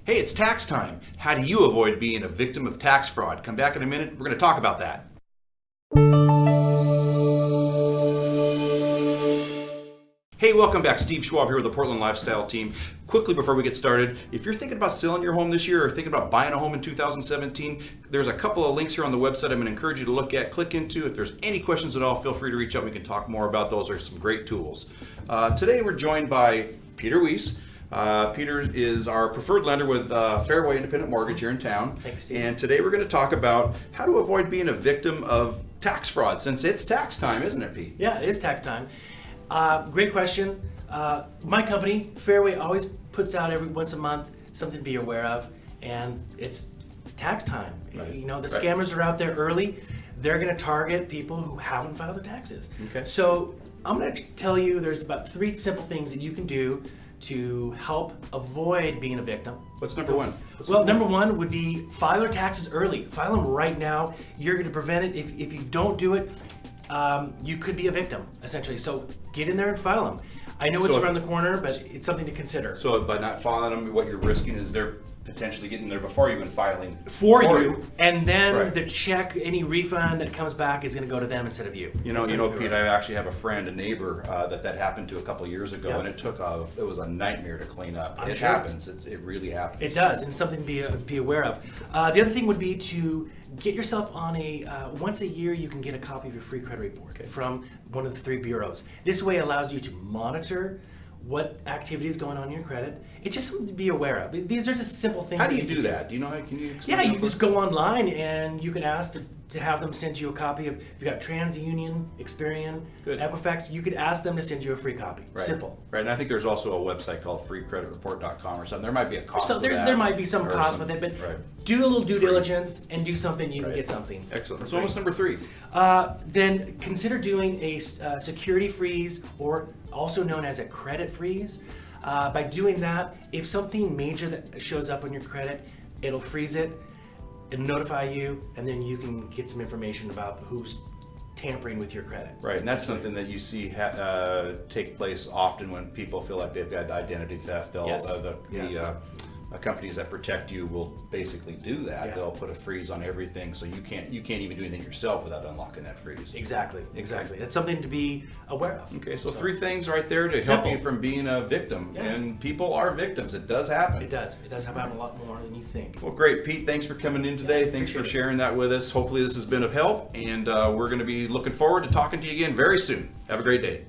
Hey, it's tax time. How do you avoid being a victim of tax fraud? Come back in a minute. We're going to talk about that. Hey, welcome back. Steve Schwab here with the Portland Lifestyle Team. Quickly before we get started, if you're thinking about selling your home this year or thinking about buying a home in 2017, there's a couple of links here on the website I'm going to encourage you to look at, click into. If there's any questions at all, feel free to reach out. We can talk more about those. There's some great tools. Today we're joined by Peter Wease. Peter is our preferred lender with Fairway Independent Mortgage here in town. Thanks, Steve. And today we're going to talk about how to avoid being a victim of tax fraud, since it's tax time, isn't it, Pete? Yeah, it is tax time. Great question. My company, Fairway, always puts out every once a month something to be aware of, and it's tax time. Right. You know, the scammers are out there early. They're going to target people who haven't filed their taxes. Okay. So I'm going to tell you there's about 3 simple things that you can do to help avoid being a victim. What's number one? Number one would be file your taxes early. File them right now. You're going to prevent it. If you don't do it, you could be a victim, essentially. So get in there and file them. I know it's around the corner, but it's something to consider. So by not filing them, what you're risking is they're potentially getting there before you've been filing for you, and then the check, any refund that comes back is going to go to them instead of you. You know, Pete, I actually have a friend, a neighbor, that happened to a couple years ago, and it was a nightmare to clean up. It happens. It really happens. It does, and something to be aware of. The other thing would be to get yourself on a once a year you can get a copy of your free credit report from one of the 3 bureaus. This way allows you to monitor what activity is going on in your credit. It's just something to be aware of. These are just simple things. How do you do that? Do you know how? Can you explain? Yeah, you can just go online and you can ask to have them send you a copy of, if you've got TransUnion, Experian, Equifax, you could ask them to send you a free copy. Right. Simple. Right, and I think there's also a website called freecreditreport.com or something. There might be a cost with that. There might be some cost with it, but do a little due diligence and do something, you can get something. Excellent. So what's number 3? Then consider doing a security freeze, or also known as a credit freeze. By doing that, if something major that shows up on your credit, it'll freeze it, it'll notify you, and then you can get some information about who's tampering with your credit. Right, and that's something that you see take place often when people feel like they've got identity theft. Companies that protect you will basically do that. Yeah. They'll put a freeze on everything, so you can't even do anything yourself without unlocking that freeze. Exactly. That's something to be aware of. Okay, so 3 things right there to help you from being a victim. Yeah. And people are victims. It does happen. It does happen a lot more than you think. Well, great, Pete. Thanks for coming in today. Thanks for sharing that with us. Hopefully this has been of help, and we're going to be looking forward to talking to you again very soon. Have a great day.